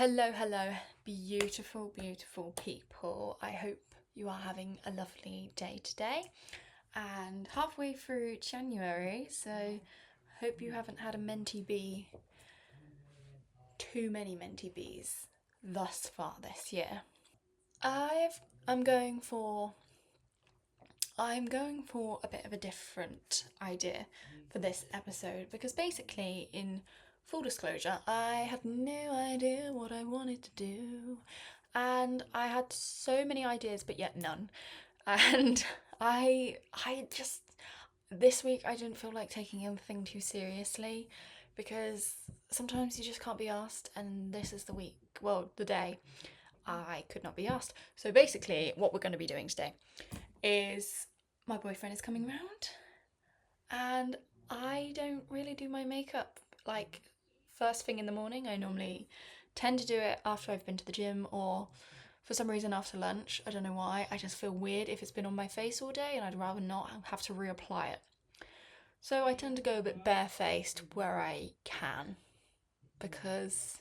Hello, beautiful, beautiful people. I hope you are having a lovely day today and halfway through January, so hope you haven't had a mentee bee, too many mentee bees thus far this year. I'm going for I'm going for a bit of a different idea for this episode because basically, in full disclosure, I had no idea what I wanted to do, and I had so many ideas but yet none. And I just this week I didn't feel like taking anything too seriously because sometimes you just can't be asked, and this is the week, well, the day I could not be asked. So basically, what we're going to be doing today is my boyfriend is coming round and I don't really do my makeup like first thing in the morning. I normally tend to do it after I've been to the gym or for some reason after lunch. I don't know why. I just feel weird if it's been on my face all day and I'd rather not have to reapply it. So I tend to go a bit barefaced where I can because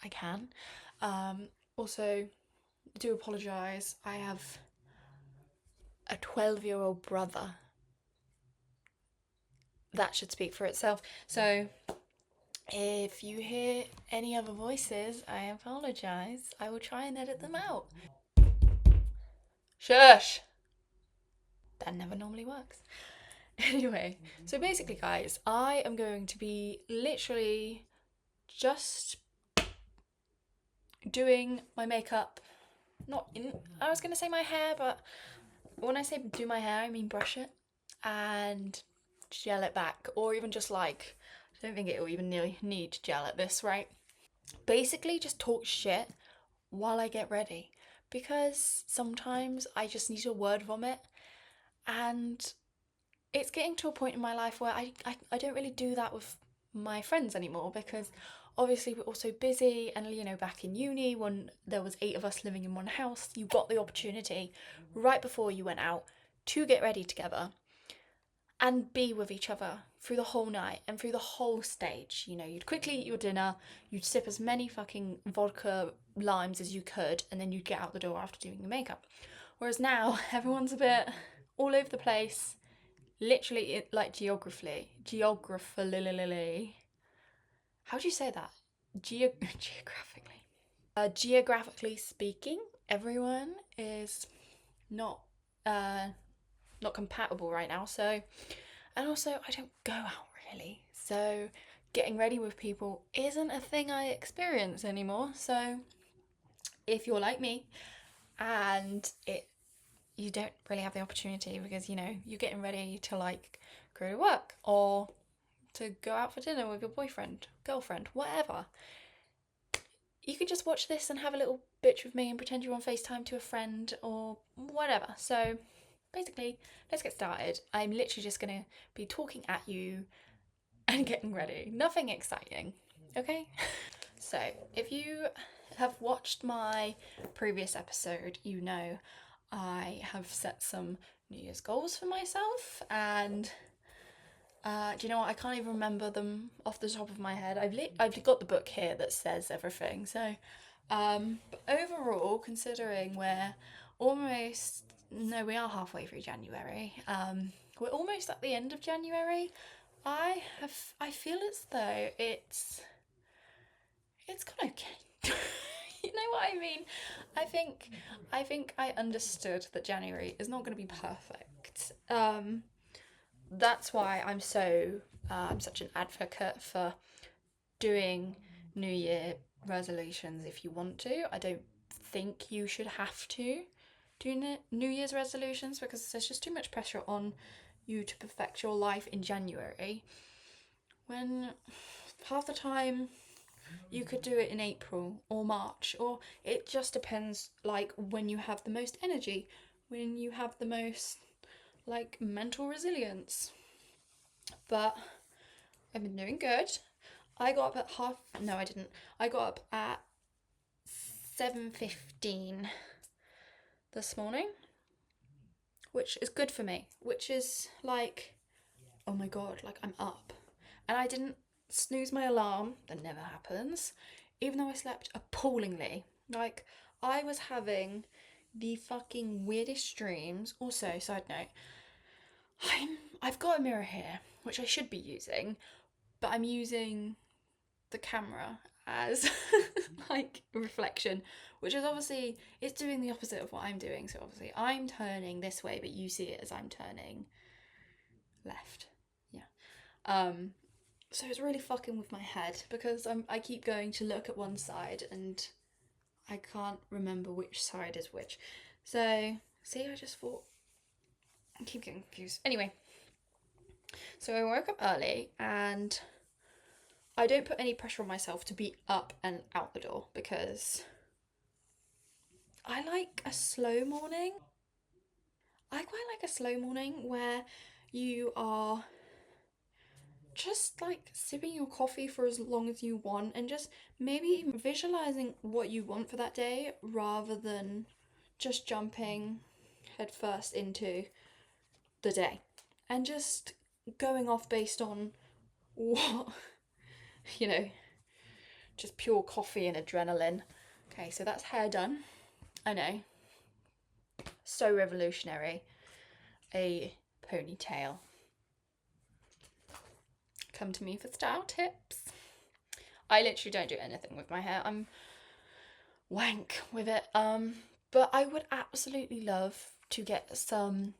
I can. Also, do apologise. I have a 12-year-old brother. That should speak for itself. So if you hear any other voices, I apologise. I will try and edit them out. Shush! That never normally works. Anyway, so basically, guys, I am going to be literally just doing my makeup. Not in, I was going to say my hair, but when I say do my hair, I mean brush it and gel it back, or even just like, I don't think it will even need gel at this rate. Basically, just talk shit while I get ready because sometimes I just need a word vomit, and it's getting to a point in my life where I don't really do that with my friends anymore because obviously we're all so busy, and back in uni when there was 8 of us living in one house, you got the opportunity right before you went out to get ready together and be with each other through the whole night and through the whole stage. You'd quickly eat your dinner, you'd sip as many fucking vodka limes as you could, and then you'd get out the door after doing your makeup. Whereas now, everyone's a bit all over the place, literally, like geographically. How do you say that? Geographically. Geographically speaking, everyone is not not compatible right now. So, and also I don't go out really. So, getting ready with people isn't a thing I experience anymore. So, if you're like me and you don't really have the opportunity because you're getting ready to like go to work or to go out for dinner with your boyfriend, girlfriend, whatever, you could just watch this and have a little bitch with me and pretend you're on FaceTime to a friend or whatever. So basically, let's get started. I'm literally just going to be talking at you and getting ready. Nothing exciting, okay? So, if you have watched my previous episode, you know I have set some New Year's goals for myself, and do you know what? I can't even remember them off the top of my head. I've got the book here that says everything. So, but overall, considering we are halfway through January. We're almost at the end of January. I feel as though it's gone okay. You know what I mean? I think I understood that January is not going to be perfect. That's why I'm such an advocate for doing New Year resolutions if you want to. I don't think you should have to do New Year's resolutions because there's just too much pressure on you to perfect your life in January when half the time you could do it in April or March, or it just depends like when you have the most energy, when you have the most like mental resilience. But I've been doing good. I got up at no, I didn't. I got up at 7:15 this morning, which is good for me, which is like, oh my god, like I'm up. And I didn't snooze my alarm, that never happens. even though I slept appallingly. Like, I was having the fucking weirdest dreams. Also, side note, I've got a mirror here, which I should be using, but I'm using the camera as like a reflection, which is obviously, it's doing the opposite of what I'm doing. So obviously I'm turning this way, but you see it as I'm turning left. Yeah. So it's really fucking with my head because I keep going to look at one side and I can't remember which side is which. So see, I just thought, I keep getting confused. Anyway, so I woke up early and I don't put any pressure on myself to be up and out the door because I like a slow morning. I quite like a slow morning where you are just like sipping your coffee for as long as you want and just maybe visualizing what you want for that day rather than just jumping headfirst into the day and just going off based on what, you know, just pure coffee and adrenaline. Okay, so that's hair done. I know. So revolutionary. A ponytail. Come to me for style tips. I literally don't do anything with my hair. I'm wank with it. But I would absolutely love to get some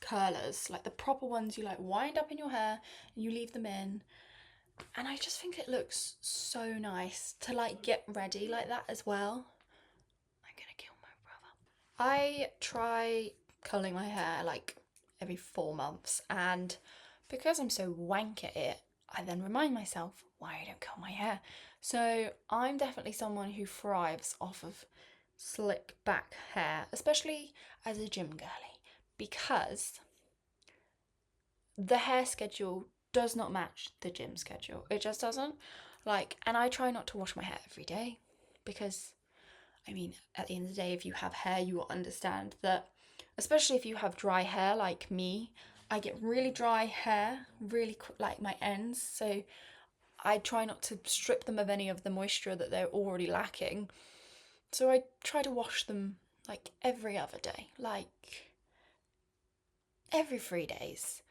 curlers, like the proper ones you like wind up in your hair and you leave them in. And I just think it looks so nice to like get ready like that as well. I'm gonna kill my brother. I try curling my hair like every 4 months, and because I'm so wank at it, I then remind myself why I don't curl my hair. So I'm definitely someone who thrives off of slick back hair, especially as a gym girly, because the hair schedule does not match the gym schedule. It just doesn't. Like, and I try not to wash my hair every day because, I mean, at the end of the day, if you have hair, you will understand that, especially if you have dry hair like me, I get really dry hair, really like my ends. So I try not to strip them of any of the moisture that they're already lacking. So I try to wash them like every other day, like every 3 days.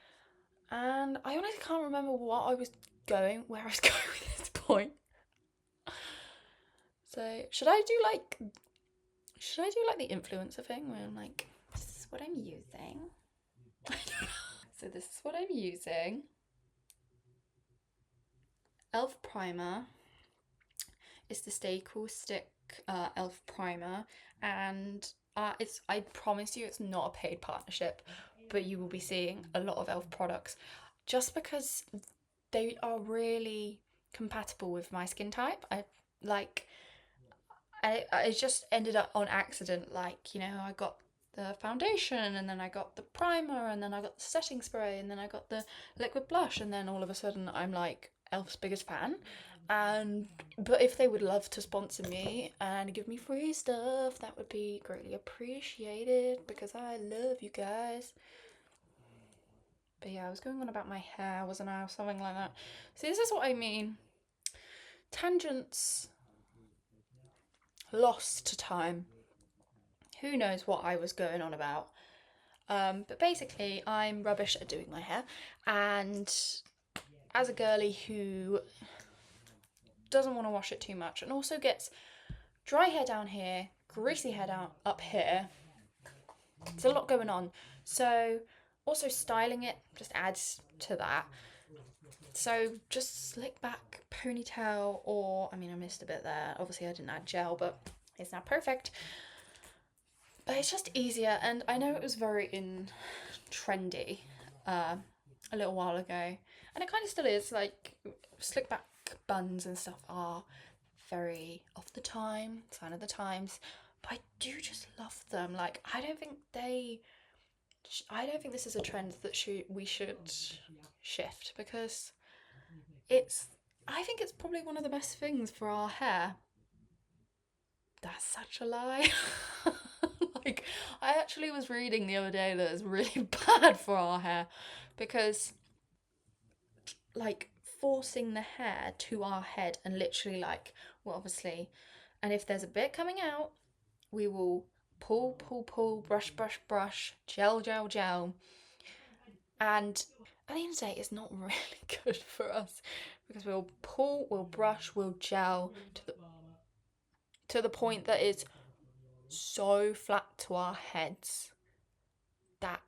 And I honestly can't remember where I was going with this point. So should I do like the influencer thing where I'm like, this is what I'm using? So this is what I'm using. Elf primer. It's the Stay Cool Stick Elf primer, and I promise you it's not a paid partnership, but you will be seeing a lot of Elf products just because they are really compatible with my skin type. I just ended up on accident. Like, you know, I got the foundation and then I got the primer and then I got the setting spray and then I got the liquid blush, and then all of a sudden I'm like Elf's biggest fan. And but if they would love to sponsor me and give me free stuff, that would be greatly appreciated because I love you guys. But yeah, I was going on about my hair, wasn't I? Or something like that. See, this is what I mean. Tangents lost to time. Who knows what I was going on about. But basically, I'm rubbish at doing my hair, and as a girly who doesn't want to wash it too much and also gets dry hair down here, greasy hair down up here, there's a lot going on. So also styling it just adds to that. So just slick back ponytail, or I mean, I missed a bit there. Obviously, I didn't add gel, but it's not perfect. But it's just easier, and I know it was very trendy a little while ago, and it kind of still is. Like, slick back buns and stuff are very of the time, sign of the times, but I do just love them. Like, I don't think this is a trend that we should shift, because I think it's probably one of the best things for our hair. That's such a lie. Like, I actually was reading the other day that it's really bad for our hair because, like, forcing the hair to our head and literally like, well, obviously, and if there's a bit coming out, we will pull, pull, pull, brush, brush, brush, gel, gel, gel. And at the end of the day, it's not really good for us because we'll pull, we'll brush, we'll gel to the point that it's so flat to our heads that,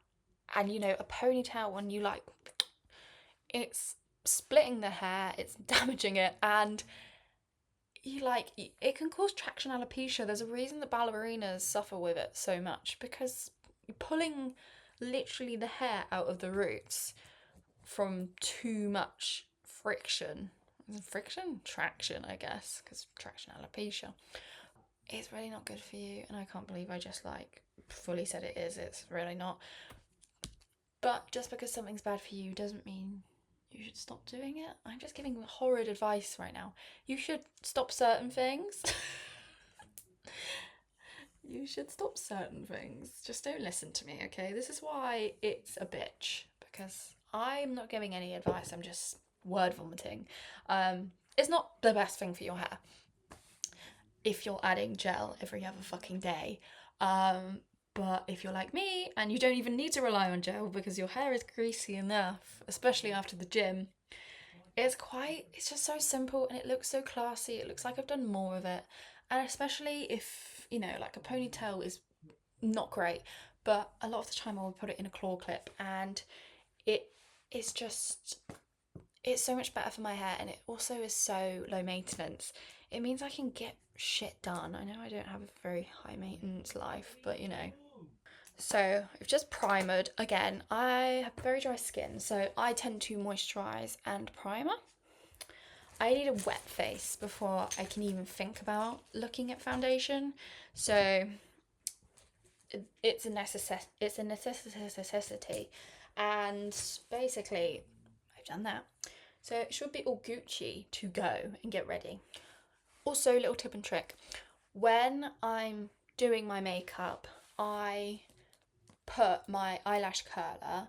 and you know, a ponytail when you like, it's splitting the hair, it's damaging it, and you like, it can cause traction alopecia. There's a reason that ballerinas suffer with it so much, because you're pulling literally the hair out of the roots from too much friction. Traction, I guess, because traction alopecia. It's really not good for you, and I can't believe I just like fully said it is. It's really not. But just because something's bad for you doesn't mean you should stop doing it. I'm just giving horrid advice right now. You should stop certain things. You should stop certain things. Just don't listen to me, okay? This is why it's a bitch, because I'm not giving any advice. I'm just word vomiting. It's not the best thing for your hair if you're adding gel every other fucking day. But if you're like me and you don't even need to rely on gel because your hair is greasy enough, especially after the gym, it's just so simple and it looks so classy. It looks like I've done more of it. And especially if, you know, like a ponytail is not great, but a lot of the time I will put it in a claw clip, and it's just, it's so much better for my hair, and it also is so low maintenance. It means I can get shit done. I know I don't have a very high maintenance life, but you know. So I've just primered again. I have very dry skin, so I tend to moisturize and primer. I need a wet face before I can even think about looking at foundation. So it's a necessity, and basically I've done that. So it should be all Gucci to go and get ready. Also, little tip and trick, when I'm doing my makeup, I put my eyelash curler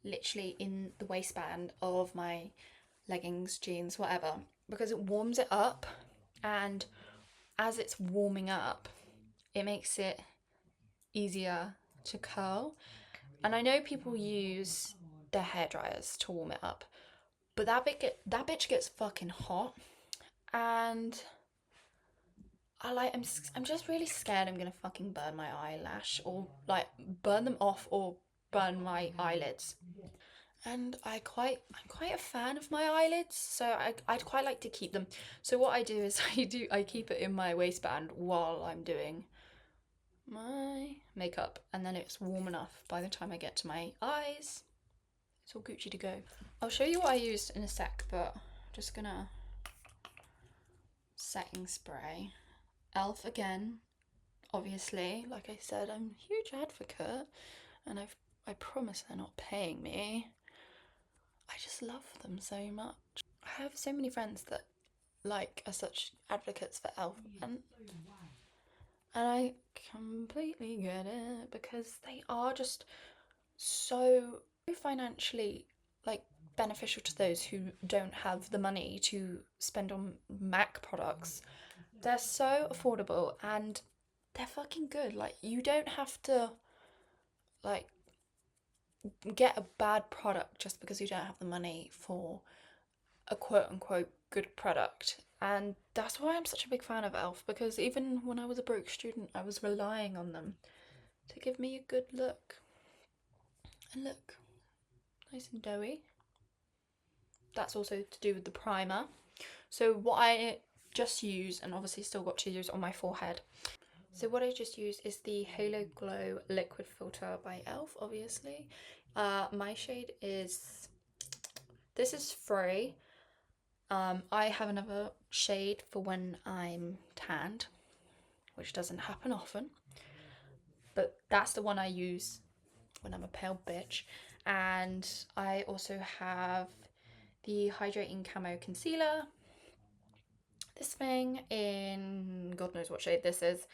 literally in the waistband of my leggings, jeans, whatever, because it warms it up, and as it's warming up, it makes it easier to curl. And I know people use their hair dryers to warm it up, but that bitch gets fucking hot, and I'm just really scared I'm gonna fucking burn my eyelash, or like burn them off, or burn my eyelids. And I'm quite a fan of my eyelids, so I'd quite like to keep them. So what I do is I keep it in my waistband while I'm doing my makeup, and then it's warm enough by the time I get to my eyes. It's all Gucci to go. I'll show you what I used in a sec, but I'm just gonna setting spray. Elf again, obviously. Like I said, I'm a huge advocate, and I promise they're not paying me. I just love them so much. I have so many friends that like are such advocates for Elf, and I completely get it, because they are just so financially like beneficial to those who don't have the money to spend on MAC products. They're so affordable and they're fucking good. Like, you don't have to like get a bad product just because you don't have the money for a quote unquote good product. And that's why I'm such a big fan of Elf, because even when I was a broke student, I was relying on them to give me a good look. And look, nice and doughy. That's also to do with the primer. So what I just used, and obviously still got to use on my forehead. So what I just used is the Halo Glow Liquid Filter by Elf, obviously. My shade is, this is free. I have another shade for when I'm tanned, which doesn't happen often, but that's the one I use when I'm a pale bitch. And I also have the Hydrating Camo Concealer. This thing in God knows what shade this is,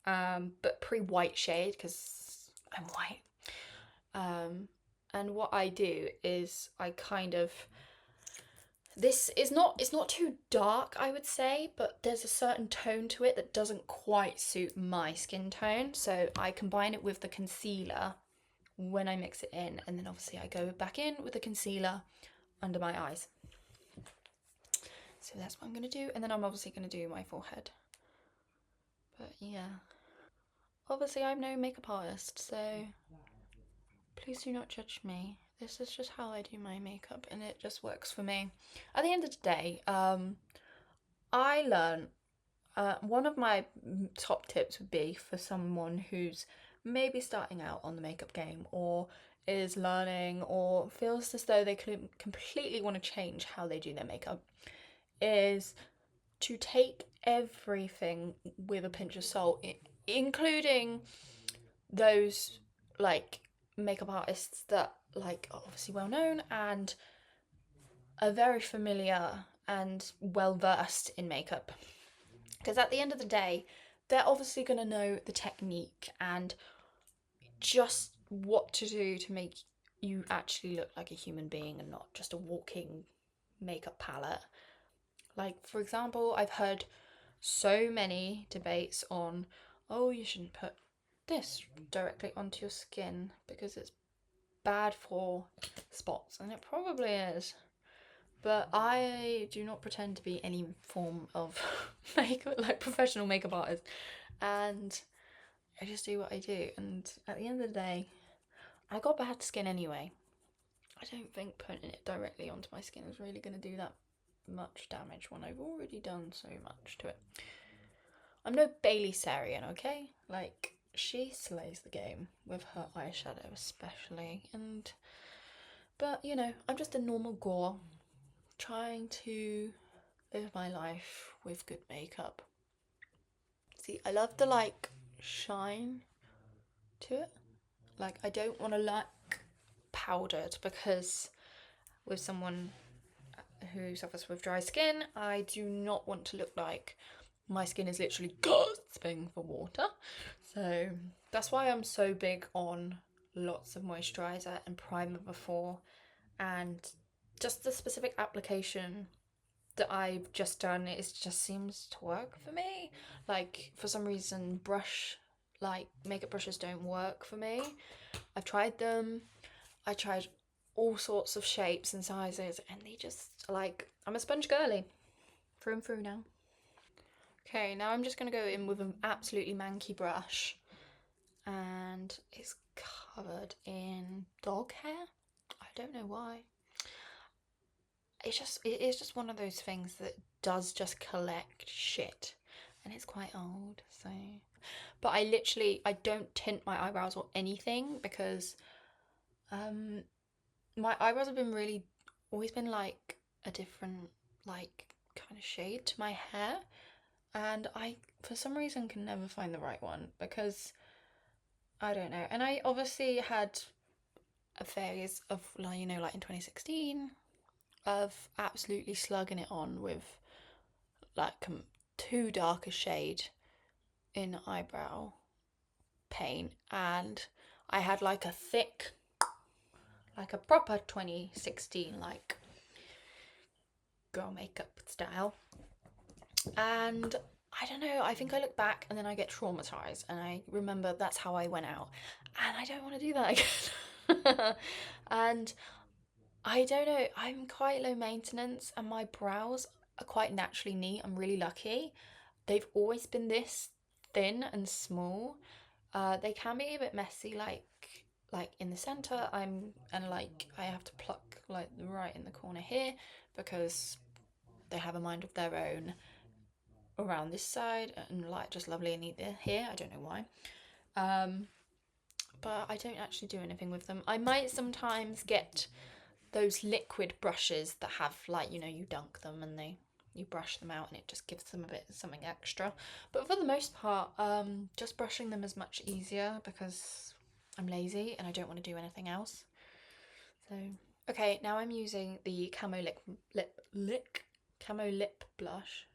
but pre-white shade because I'm white. And what I do is I kind of This is not, it's not too dark, I would say, but there's a certain tone to it that doesn't quite suit my skin tone. So I combine it with the concealer when I mix it in, and then obviously I go back in with the concealer under my eyes. So that's what I'm going to do, and then I'm obviously going to do my forehead. But yeah, obviously I'm no makeup artist, so please do not judge me. This is just how I do my makeup, and it just works for me. At the end of the day, I learned one of my top tips would be for someone who's maybe starting out on the makeup game, or is learning, or feels as though they could completely want to change how they do their makeup, is to take everything with a pinch of salt, including those like makeup artists that like are obviously well known and are very familiar and well versed in makeup. Because at the end of the day, they're obviously going to know the technique and just what to do to make you actually look like a human being and not just a walking makeup palette. Like, for example, I've heard so many debates on, oh, you shouldn't put this directly onto your skin because it's bad for spots, and it probably is. But I do not pretend to be any form of makeup, like professional makeup artist, and I just do what I do. And at the end of the day, I got bad skin anyway. I don't think putting it directly onto my skin is really going to do that much damage when I've already done so much to it. I'm no Bailey Sarian, okay? Like, she slays the game with her eyeshadow especially, but you know, I'm just a normal gore trying to live my life with good makeup. See, I love the like shine to it. Like, I don't want to look powdered, because with someone who suffers with dry skin, I do not want to look like my skin is literally gasping for water. So that's why I'm so big on lots of moisturizer and primer before, and just the specific application that I've just done, it just seems to work for me. Like, for some reason, makeup brushes don't work for me. I've tried them. I tried all sorts of shapes and sizes, and they just, like, I'm a sponge girly through and through now. Okay, now I'm just going to go in with an absolutely manky brush, and it's covered in dog hair. I don't know why. It is just one of those things that does just collect shit, and it's quite old, so. But I don't tint my eyebrows or anything, because my eyebrows have been always been like a different like kind of shade to my hair, and I for some reason can never find the right one, because I don't know. And I obviously had a phase of, like, you know, like in 2016, of absolutely slugging it on with like too dark a shade in eyebrow paint, and I had like a thick, like a proper 2016 like girl makeup style, and I don't know, I think I look back and then I get traumatized, and I remember that's how I went out, and I don't want to do that again. And I don't know, I'm quite low maintenance, and my brows are quite naturally neat. I'm really lucky. They've always been this thin and small. They can be a bit messy, like in the center. I have to pluck like right in the corner here, because they have a mind of their own around this side, and like just lovely and neat here. I don't know why. But I don't actually do anything with them. I might sometimes get those liquid brushes that have, like, you know, you dunk them and you brush them out, and it just gives them a bit something extra. But for the most part, just brushing them is much easier, because I'm lazy and I don't want to do anything else. So okay, now I'm using the camo lip blush.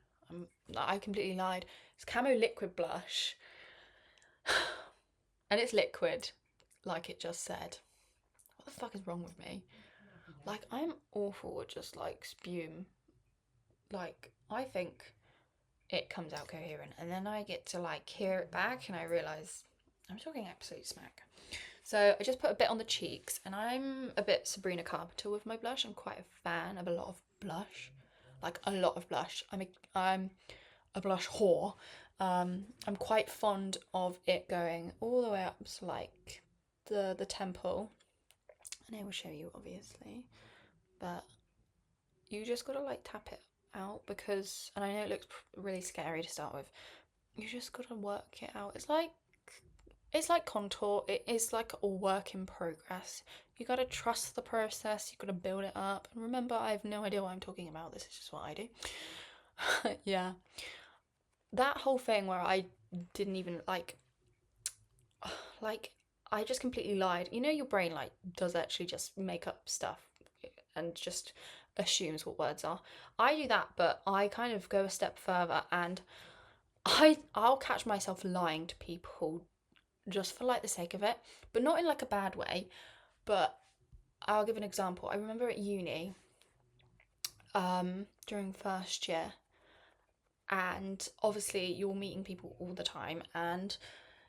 I completely lied. It's camo liquid blush, and it's liquid, like it just said. What the fuck is wrong with me? Like, I'm awful at just like spewing. Like, I think it comes out coherent, and then I get to like hear it back, and I realise I'm talking absolute smack. So I just put a bit on the cheeks, and I'm a bit Sabrina Carpenter with my blush. I'm quite a fan of a lot of blush, like a lot of blush. I'm a blush whore. I'm quite fond of it going all the way up to like the temple, and I will show you obviously, but you just gotta like tap it out because, and I know it looks really scary to start with. You just gotta work it out. It's like contour. It is like a work in progress. You gotta trust the process. You gotta build it up. And remember, I have no idea what I'm talking about. This is just what I do. Yeah, that whole thing where I didn't even like I just completely lied. You know, your brain like does actually just make up stuff and just assumes what words are. I do that, but I kind of go a step further, and I'll catch myself lying to people just for like the sake of it, but not in like a bad way. But I'll give an example. I remember at uni, during first year, and obviously you're meeting people all the time, and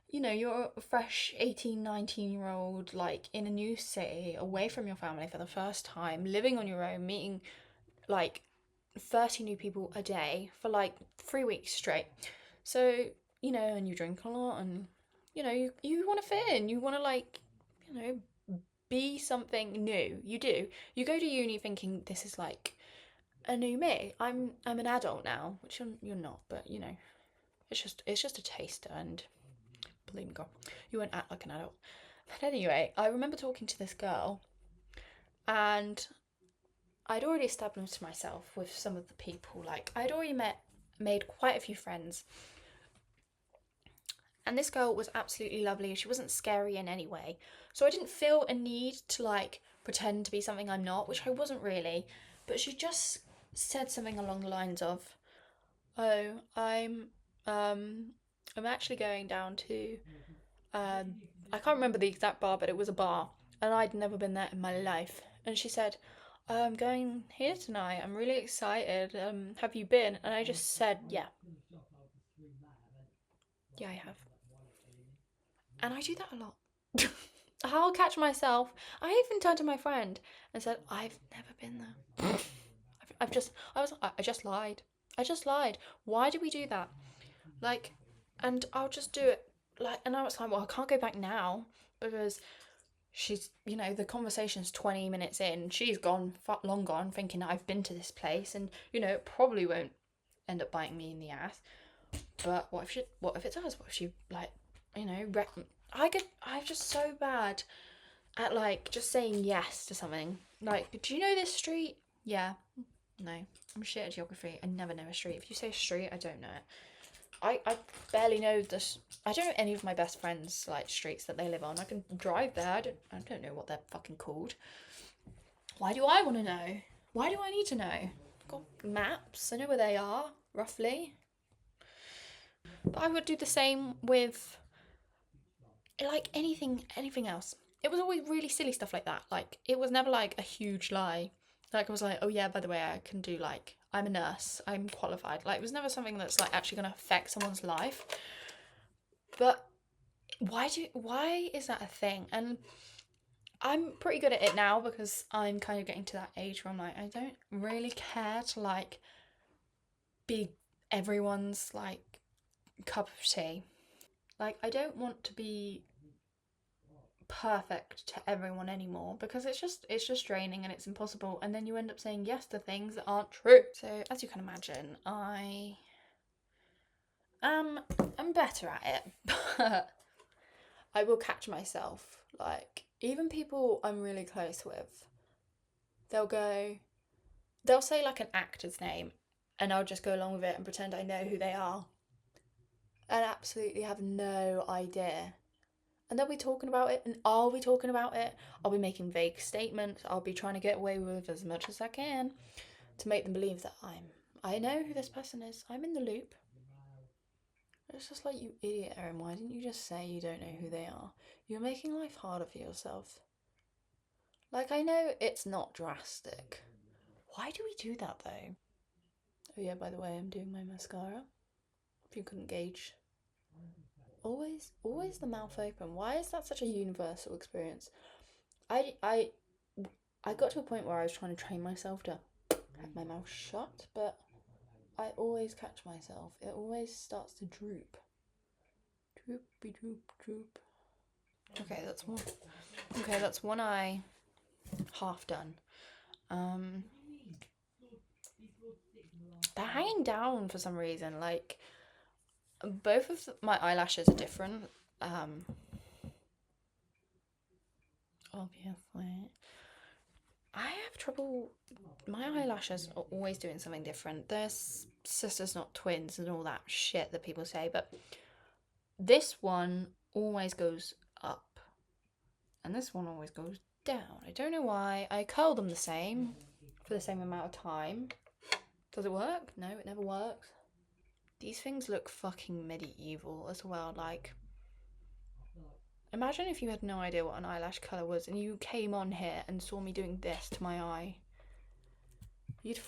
you know, you're a fresh 18, 19-year old, like in a new city, away from your family for the first time, living on your own, meeting like 30 new people a day for like 3 weeks straight. So, you know, and you drink a lot, and you know, you want to fit in, you want to like, you know, be something new. You do. You go to uni thinking this is like a new me. I'm an adult now, which you're not, but you know, it's just a taster, and believe me, girl, you won't act like an adult. But anyway, I remember talking to this girl, and I'd already established myself with some of the people. Like, I'd already made quite a few friends, and this girl was absolutely lovely. She wasn't scary in any way, so I didn't feel a need to like pretend to be something I'm not, which I wasn't really. But she just said something along the lines of, "Oh, um, I'm actually going down to I can't remember the exact bar, but it was a bar, and I'd never been there in my life." And she said, "I'm going here tonight. I'm really excited. Have you been?" And I just said, "Yeah, yeah, I have." And I do that a lot. I'll catch myself. I even turned to my friend and said, "I've never been there. I just lied. I just lied. Why do we do that? Like, and I'll just do it. Like, and I was like, well, I can't go back now because she's, you know, the conversation's 20 minutes in. She's gone, long gone, thinking I've been to this place, and, you know, it probably won't end up biting me in the ass. But what if it does? What if she, like, you know, I'm just so bad at, like, just saying yes to something. Like, do you know this street? Yeah. No. I'm shit at geography. I never know a street. If you say street, I don't know it. I barely know this. I don't know any of my best friends like streets that they live on. I can drive there. I don't know what they're fucking called. Why do I want to know? Why do I need to know? I've got maps. I know where they are roughly. But I would do the same with like anything else. It was always really silly stuff like that. Like, it was never like a huge lie. Like, I was like, oh yeah, by the way, I can do like, I'm a nurse, I'm qualified. Like, it was never something that's like actually going to affect someone's life. But why is that a thing? And I'm pretty good at it now because I'm kind of getting to that age where I'm like, I don't really care to like be everyone's like cup of tea. Like, I don't want to be perfect to everyone anymore because it's just draining and it's impossible, and then you end up saying yes to things that aren't true. So as you can imagine, I'm better at it, but I will catch myself, like, even people I'm really close with, they'll go, they'll say like an actor's name, and I'll just go along with it and pretend I know who they are and absolutely have no idea. And they'll be talking about it, and I'll be talking about it. I'll be making vague statements. I'll be trying to get away with as much as I can to make them believe that I know who this person is. I'm in the loop. It's just like, you idiot, Erin. Why didn't you just say you don't know who they are? You're making life harder for yourself. Like, I know it's not drastic. Why do we do that though? Oh yeah, by the way, I'm doing my mascara. If you couldn't gauge. Always the mouth open. Why is that such a universal experience? I I I got to a point where I was trying to train myself to have my mouth shut, but I always catch myself. It always starts to droop. Droopy droop droop. Okay, that's one. Okay, that's one eye half done. Um, they're hanging down for some reason. Like both of my eyelashes are different. Um, obviously, I have trouble. My eyelashes are always doing something different. They're sisters, not twins, and all that shit that people say. But this one always goes up, and this one always goes down. I don't know why. I curl them the same for the same amount of time. Does it work? No, it never works. These things look fucking medieval as well. Like, imagine if you had no idea what an eyelash colour was and you came on here and saw me doing this to my eye. You'd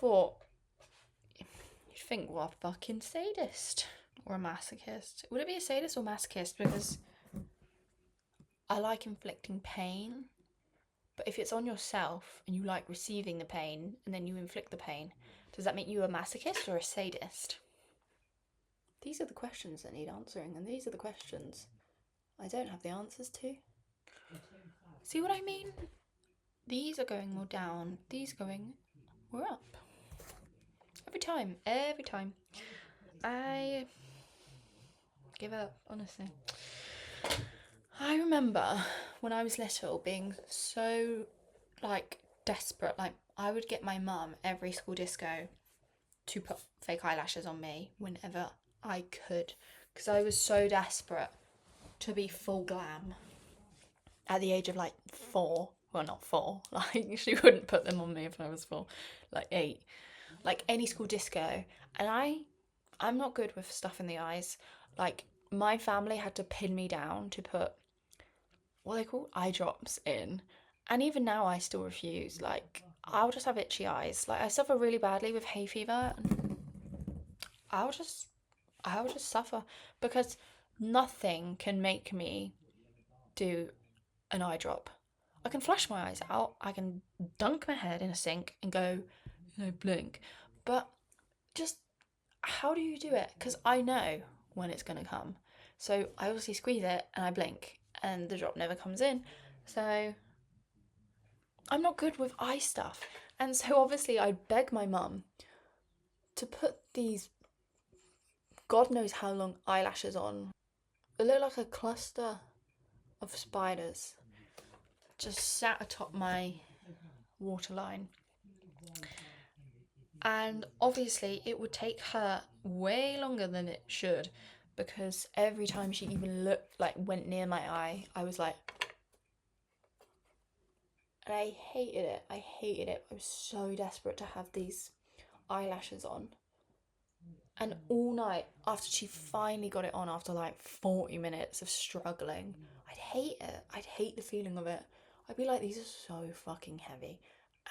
think, what a fucking sadist. Or a masochist. Would it be a sadist or masochist? Because I like inflicting pain. But if it's on yourself and you like receiving the pain and then you inflict the pain, does that make you a masochist or a sadist? These are the questions that need answering, and these are the questions I don't have the answers to. See what I mean? These are going more down, these going more up. Every time. I give up, honestly. I remember when I was little being so, like, desperate. Like, I would get my mum every school disco to put fake eyelashes on me whenever I could, because I was so desperate to be full glam at the age of like 4. Well, not 4, like she wouldn't put them on me if I was 4, like 8, like any school disco. And I'm not good with stuff in the eyes. Like, my family had to pin me down to put what they call eye drops in, and even now I still refuse. Like, I'll just have itchy eyes. Like, I suffer really badly with hay fever, and I'll just suffer because nothing can make me do an eye drop. I can flash my eyes out, I can dunk my head in a sink and go, blink. But just how do you do it? Because I know when it's going to come. So I obviously squeeze it and I blink and the drop never comes in. So I'm not good with eye stuff. And so obviously I beg my mum to put these God knows how long eyelashes on. It looked like a cluster of spiders just sat atop my waterline. And obviously it would take her way longer than it should, because every time she even looked, like went near my eye, I was like, and I hated it. I was so desperate to have these eyelashes on. And all night, after she finally got it on, after like 40 minutes of struggling, I'd hate it. I'd hate the feeling of it. I'd be like, these are so fucking heavy.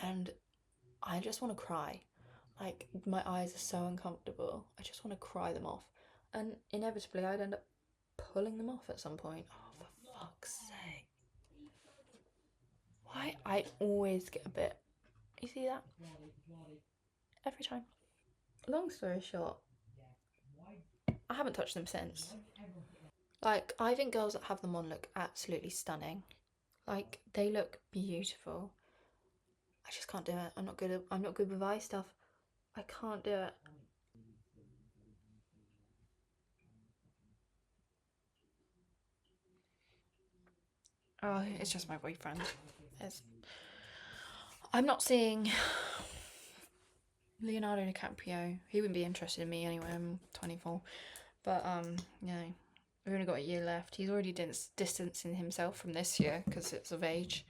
And I just want to cry. Like, my eyes are so uncomfortable. I just want to cry them off. And inevitably, I'd end up pulling them off at some point. Oh, for fuck's sake. Why? I always get a bit. You see that? Every time. Long story short, I haven't touched them since. Like, I think girls that have them on look absolutely stunning. Like, they look beautiful. I just can't do it. I'm not good with eye stuff. I can't do it. Oh, it's just my boyfriend. I'm not seeing Leonardo DiCaprio. He wouldn't be interested in me anyway. I'm 24. But yeah, we've only got a year left. He's already distancing himself from this year because it's of age.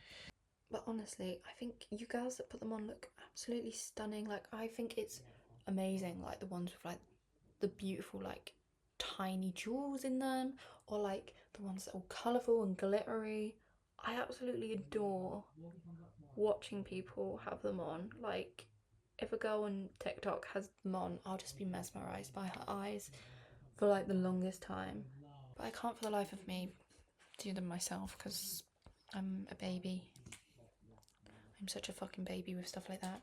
But honestly, I think you girls that put them on look absolutely stunning. Like, I think it's amazing. Like, the ones with like the beautiful like tiny jewels in them, or like the ones that are all colourful and glittery. I absolutely adore watching people have them on. Like, if a girl on TikTok has them on, I'll just be mesmerised by her eyes for like the longest time. But I can't for the life of me do them myself because I'm a baby. I'm such a fucking baby with stuff like that.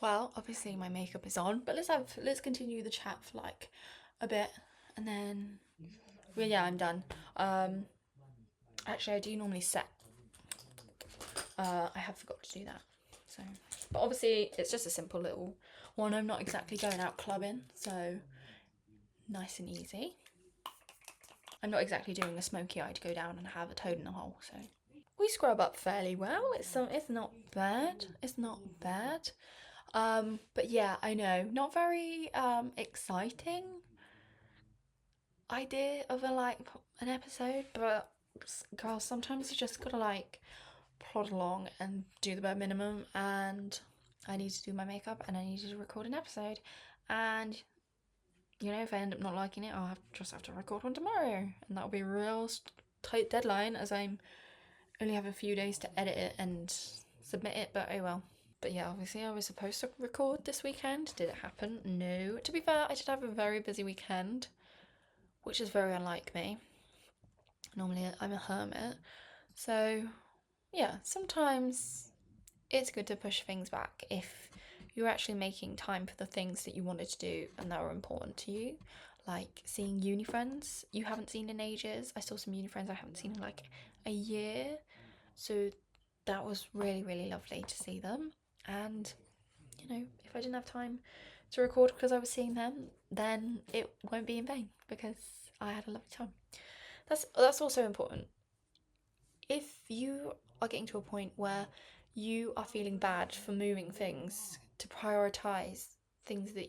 Well, obviously my makeup is on, but let's continue the chat for like a bit, and then well, yeah, I'm done. Actually, I do normally set. I have forgot to do that. So, but obviously it's just a simple little one. I'm not exactly going out clubbing, so nice and easy. I'm not exactly doing a smoky eye to go down and have a toad in the hole, so we scrub up fairly well. It's not bad. It's not bad. But yeah, I know, not very exciting idea of an episode, but girls, sometimes you just gotta like plod along and do the bare minimum, and I need to do my makeup and I need to record an episode, and you know, if I end up not liking it, I'll just have to record one tomorrow, and that'll be a real tight deadline as I'm only have a few days to edit it and submit it, but oh well. But yeah, obviously I was supposed to record this weekend. Did it happen? No. To be fair, I did have a very busy weekend, which is very unlike me. Normally I'm a hermit. So yeah, sometimes it's good to push things back if you're actually making time for the things that you wanted to do and that were important to you. Like seeing uni friends you haven't seen in ages. I saw some uni friends I haven't seen in like a year. So that was really, really lovely to see them. And, you know, if I didn't have time to record because I was seeing them, then it won't be in vain because I had a lovely time. That's also important. If you are getting to a point where you are feeling bad for moving things to prioritize things that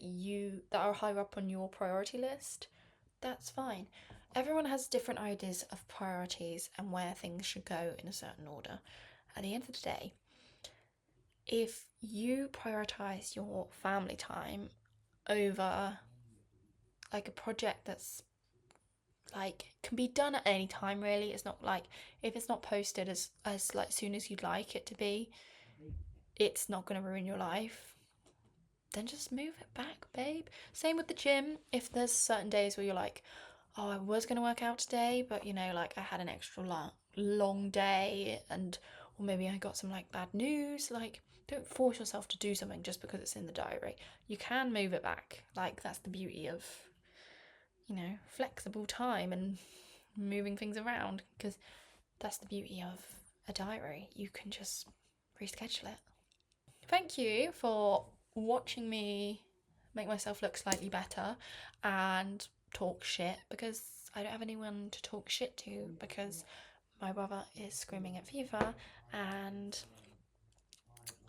are higher up on your priority list, that's fine. Everyone has different ideas of priorities and where things should go in a certain order. At the end of the day, if you prioritize your family time over like a project that's like can be done at any time, really, it's not like if it's not posted as like soon as you'd like it to be, it's not going to ruin your life, then just move it back, babe. Same with the gym. If there's certain days where you're like, oh, I was going to work out today, but you know, like I had an extra long day, and or maybe I got some like bad news, like don't force yourself to do something just because it's in the diary. You can move it back. Like that's the beauty of, you know, flexible time and moving things around, because that's the beauty of a diary. You can just reschedule it. Thank you for watching me make myself look slightly better and talk shit, because I don't have anyone to talk shit to because my brother is screaming at fever. And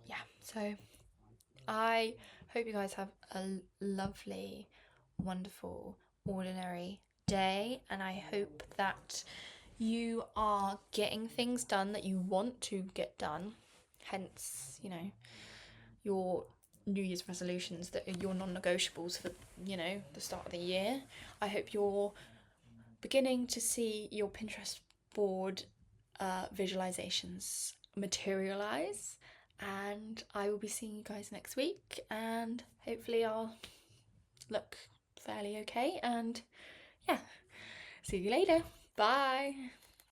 yeah, so I hope you guys have a lovely, wonderful, ordinary day, and I hope that you are getting things done that you want to get done, hence, you know, your New Year's resolutions that are your non-negotiables for, you know, the start of the year. I hope you're beginning to see your Pinterest board visualizations materialize, and I will be seeing you guys next week, and hopefully I'll look fairly okay, and yeah, see you later. Bye.